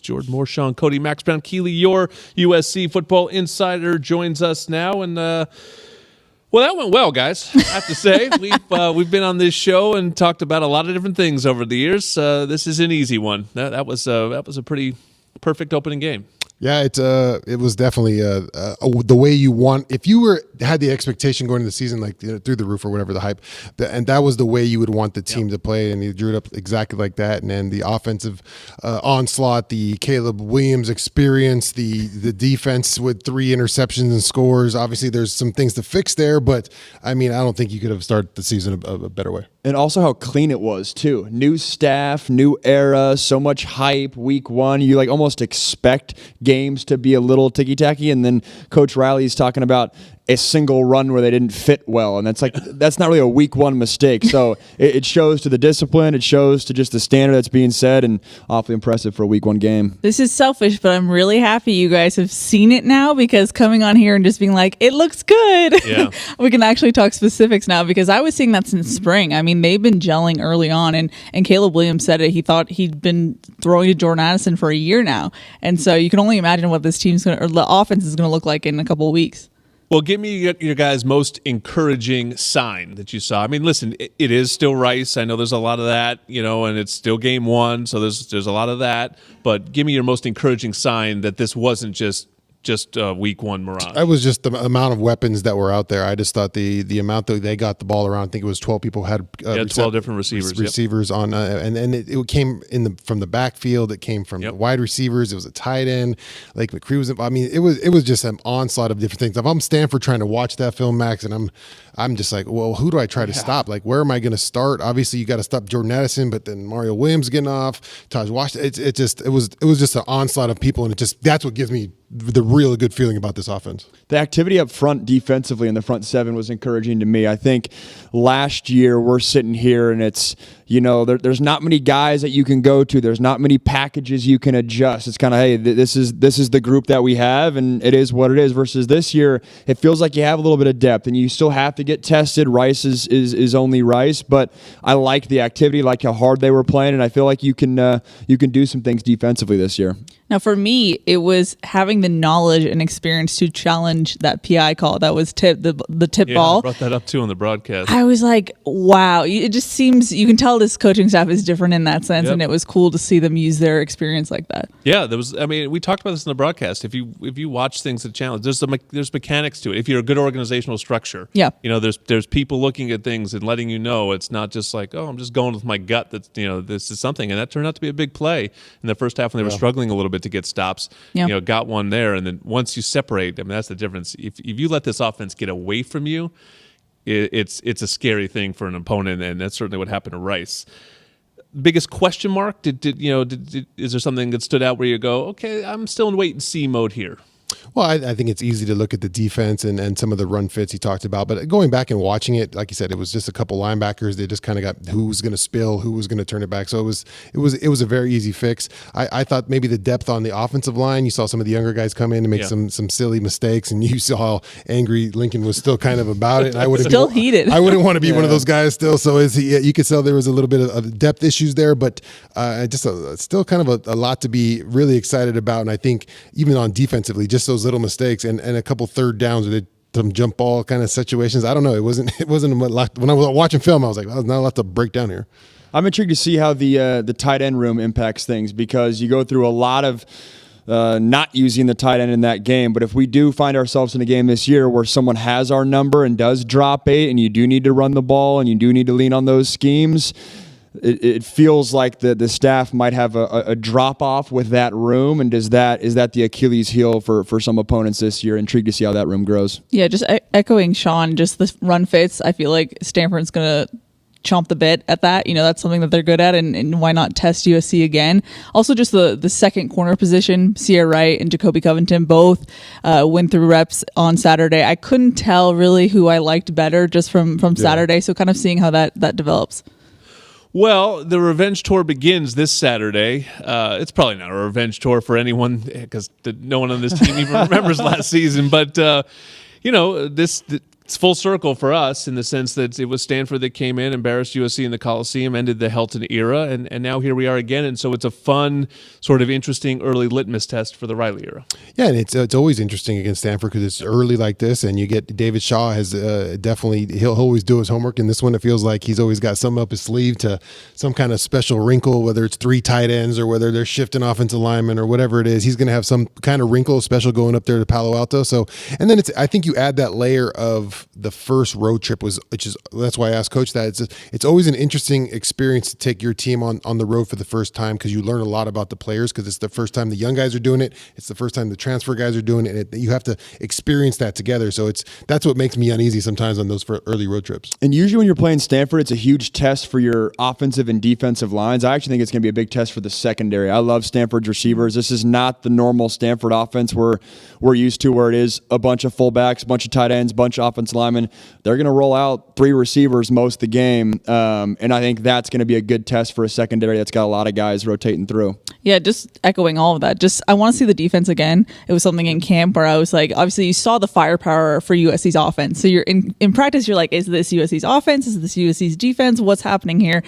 Jordan Moore, Shaun Cody, Max Browne, Keely Eure, USC football insider, joins us now. And, well, that went well, guys, I have to say. We've been on this show and talked about a lot of different things over the years. This is an easy one. That was a pretty perfect opening game. Yeah, it was definitely the way you want. If you had the expectation going into the season, like through the roof or whatever the hype, and that was the way you would want the team to play, and you drew it up exactly like that. And then the offensive onslaught, the Caleb Williams experience, the defense with 3 interceptions and scores. Obviously, there's some things to fix there, but I mean, I don't think you could have started the season a better way. And also how clean it was, too. New staff, new era, so much hype. Week 1, you like almost expect games to be a little ticky-tacky, and then Coach Riley's talking about a single run where they didn't fit well, and that's not really a week 1 mistake. So it shows to the discipline, it shows to just the standard that's being set, and awfully impressive for a week 1 game. This is selfish, but I'm really happy you guys have seen it now, because coming on here and just being like, it looks good. Yeah. We can actually talk specifics now, because I was seeing that since spring. I mean, they've been gelling early on, and Caleb Williams said it. He thought he'd been throwing to Jordan Addison for a year now, and so you can only imagine what this team's or the offense is going to look like in a couple of weeks. Well, give me your guys' most encouraging sign that you saw. I mean, listen, it is still Rice. I know there's a lot of that, and it's still game 1, so there's a lot of that. But give me your most encouraging sign that this wasn't just week 1 mirage. It was just the amount of weapons that were out there. I just thought the amount that they got the ball around. I think it was 12 people had 12 different receivers. Receivers on, and it came from the backfield. It came from the wide receivers. It was a tight end. Like McCree was. I mean, it was just an onslaught of different things. If I'm Stanford trying to watch that film, Max, and I'm just like, well, who do I try to stop? Like, where am I going to start? Obviously, you got to stop Jordan Addison, but then Mario Williams getting off, Taj Washington. It was just an onslaught of people, and that's what gives me the real good feeling about this offense. The activity up front defensively in the front 7 was encouraging to me. I think last year we're sitting here and it's, there's not many guys that you can go to. There's not many packages you can adjust. It's kind of, hey, this is the group that we have, and it is what it is. Versus this year, it feels like you have a little bit of depth, and you still have to get tested. Rice is only Rice, but I like the activity, like how hard they were playing, and I feel like you can do some things defensively this year. Now, for me, it was having the knowledge and experience to challenge that PI call. That was the tip ball. I brought that up, too, on the broadcast. I was like, wow. It just seems, you can tell this coaching staff is different in that sense, and it was cool to see them use their experience like that. Yeah, we talked about this in the broadcast. If you watch things that challenge, there's mechanics to it. If you're a good organizational structure, there's people looking at things and letting you know it's not just like, oh, I'm just going with my gut that this is something. And that turned out to be a big play in the first half when they were struggling a little bit to get stops. Got one there, and then once you separate, that's the difference. If you let this offense get away from you, it's a scary thing for an opponent, and that's certainly what happened to Rice. Biggest question mark? Is there something that stood out where you go, okay, I'm still in wait and see mode here? Well, I think it's easy to look at the defense and some of the run fits he talked about. But going back and watching it, like you said, it was just a couple linebackers. They just kind of got who was going to spill, who was going to turn it back. So it was a very easy fix. I thought maybe the depth on the offensive line, you saw some of the younger guys come in and make some silly mistakes, and you saw how angry Lincoln was still kind of about it. And I wouldn't still heated. I wouldn't want to be one of those guys still. So you could tell there was a little bit of depth issues there, but still kind of a lot to be really excited about. And I think even on defensively, just those little mistakes and a couple third downs with some jump ball kind of situations. I don't know. It wasn't a lot. When I was watching film, I was like, there's not a lot to break down here. I'm intrigued to see how the tight end room impacts things, because you go through a lot of not using the tight end in that game. But if we do find ourselves in a game this year where someone has our number and does drop 8, and you do need to run the ball and you do need to lean on those schemes, it feels like the staff might have a drop off with that room. And is that the Achilles heel for some opponents this year? Intrigued to see how that room grows. Yeah, just echoing Shaun, just the run fits. I feel like Stanford's going to chomp the bit at that. That's something that they're good at, and why not test USC again? Also, just the second corner position, Sierra Wright and Jacoby Covington both went through reps on Saturday. I couldn't tell really who I liked better just from Saturday, so kind of seeing how that develops. Well, the revenge tour begins this Saturday. It's probably not a revenge tour for anyone, because no one on this team even remembers last season. But it's full circle for us in the sense that it was Stanford that came in, embarrassed USC in the Coliseum, ended the Helton era, and now here we are again. And so it's a fun, sort of interesting early litmus test for the Riley era. Yeah, and it's always interesting against Stanford because it's early like this, and you get David Shaw has definitely, he'll always do his homework. And this one, it feels like he's always got something up his sleeve to some kind of special wrinkle, whether it's 3 tight ends or whether they're shifting offensive linemen or whatever it is. He's going to have some kind of wrinkle special going up there to Palo Alto. So, and then I think you add that layer of the first road trip that's why I asked Coach that. It's always an interesting experience to take your team on the road for the first time because you learn a lot about the players because it's the first time the young guys are doing it. It's the first time the transfer guys are doing it. You have to experience that together. So that's what makes me uneasy sometimes on those early road trips. And usually when you're playing Stanford, it's a huge test for your offensive and defensive lines. I actually think it's going to be a big test for the secondary. I love Stanford's receivers. This is not the normal Stanford offense we're used to, where it is a bunch of fullbacks, a bunch of tight ends, a bunch of offensive linemen. They're going to roll out 3 receivers most of the game, and I think that's going to be a good test for a secondary that's got a lot of guys rotating through. Yeah, just echoing all of that. I want to see the defense again. It was something in camp where I was like, obviously you saw the firepower for USC's offense. So you're in practice, you're like, is this USC's offense? Is this USC's defense? What's happening here?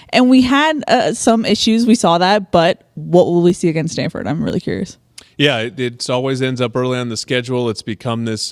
And we had some issues. We saw that, but what will we see against Stanford? I'm really curious. Yeah, it always ends up early on the schedule. It's become this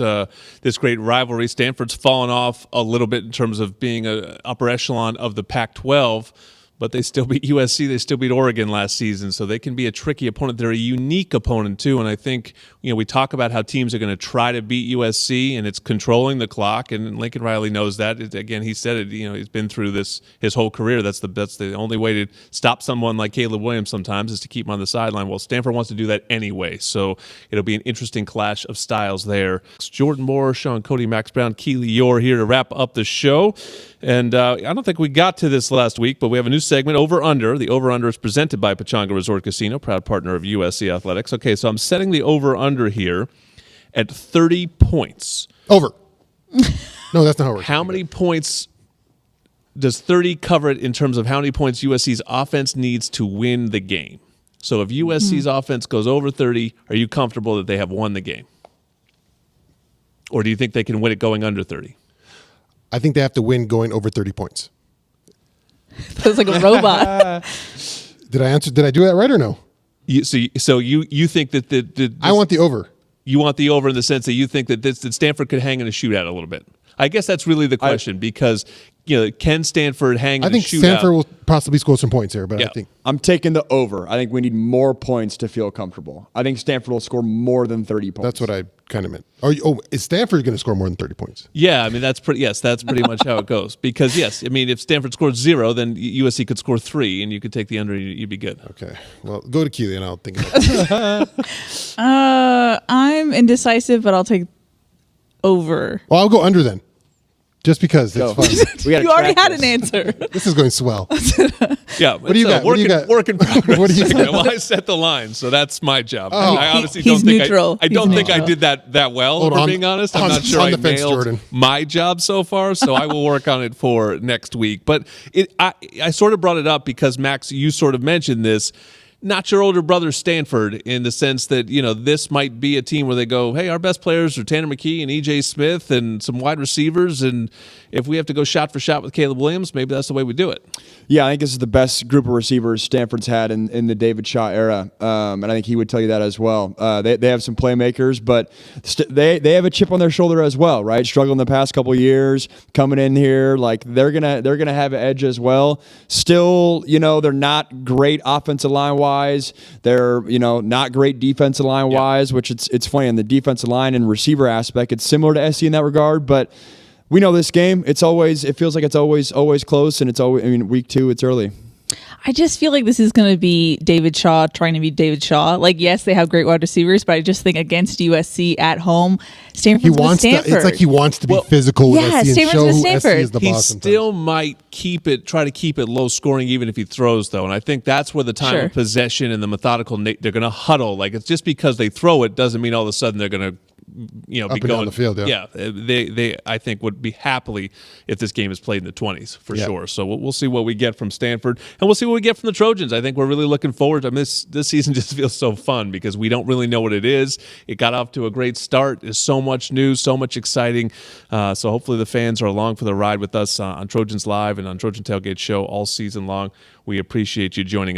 great rivalry. Stanford's fallen off a little bit in terms of being an upper echelon of the Pac-12, but they still beat USC. They still beat Oregon last season, so they can be a tricky opponent. They're a unique opponent, too, and I think we talk about how teams are going to try to beat USC, and it's controlling the clock, and Lincoln Riley knows that. Again, he said it, he's been through this his whole career. That's the only way to stop someone like Caleb Williams sometimes is to keep him on the sideline. Well, Stanford wants to do that anyway, so it'll be an interesting clash of styles there. It's Jordan Moore, Shaun Cody, Max Browne, Keely Eure here to wrap up the show. And I don't think we got to this last week, but we have a new segment, Over Under. The Over Under is presented by Pechanga Resort Casino, proud partner of USC Athletics. Okay, so I'm setting the over under here at 30 points. Over. No, that's not how it works. How many points does 30 cover it in terms of how many points USC's offense needs to win the game? So if USC's offense goes over 30, are you comfortable that they have won the game? Or do you think they can win it going under 30? I think they have to win going over 30 points. That's like a robot. Did I do that right or no? You think that I want the over. You want the over in the sense that you think that Stanford could hang in a shootout a little bit. I guess that's really the question because can Stanford hang in a shootout? I think Stanford will possibly score some points here, but I think I'm taking the over. I think we need more points to feel comfortable. I think Stanford will score more than 30 points. That's what I kind of meant. Is Stanford going to score more than 30 points? Yeah, I mean that's pretty much how it goes. Because if Stanford scores 0, then USC could score 3, and you could take the under, and you'd be good. Okay, well, go to Keely, and I'll think about it. I'm indecisive, but I'll take over. Well, I'll go under then. Just because it's fun. You already had an answer. This is going swell. Yeah. What do you got? Work in progress. What do you got? Well, I set the line, so that's my job. Oh. I honestly He's don't think neutral. I don't think I did that well. Hold for on. being honest, I'm not sure on I the fence, nailed Jordan. my job so far. So I will work on it for next week. But I sort of brought it up because Max, you sort of mentioned this. Not your older brother Stanford in the sense that, this might be a team where they go, hey, our best players are Tanner McKee and E.J. Smith and some wide receivers. And if we have to go shot for shot with Caleb Williams, maybe that's the way we do it. Yeah, I think this is the best group of receivers Stanford's had in the David Shaw era. And I think he would tell you that as well. They have some playmakers, but they have a chip on their shoulder as well, right? Struggling the past couple of years, coming in here, like they're gonna have an edge as well. Still, they're not great offensive line wise. They're not great defensive line wise, which it's funny on the defensive line and receiver aspect. It's similar to SC in that regard, but we know this game. It feels like it's always close, and it's always. Week 2, it's early. I just feel like this is going to be David Shaw trying to be David Shaw. Like, yes, they have great wide receivers, but I just think against USC at home, Stanford's with Stanford. It's like he wants to be physical with SC and show who SC is the boss. He still might try to keep it low scoring even if he throws, though. And I think that's where the time of possession and the methodical, they're going to huddle. Like, it's just because they throw it doesn't mean all of a sudden they're going to be going down the field. Yeah, they I think would be happily if this game is played in the 20s for sure. So we'll see what we get from Stanford, and we'll see what we get from the Trojans. I think we're really looking forward to. I mean, this season just feels so fun because we don't really know what it is. It got off to a great start. There's so much news, so much exciting. So hopefully the fans are along for the ride with us on Trojans Live and on Trojan Tailgate Show all season long. We appreciate you joining us.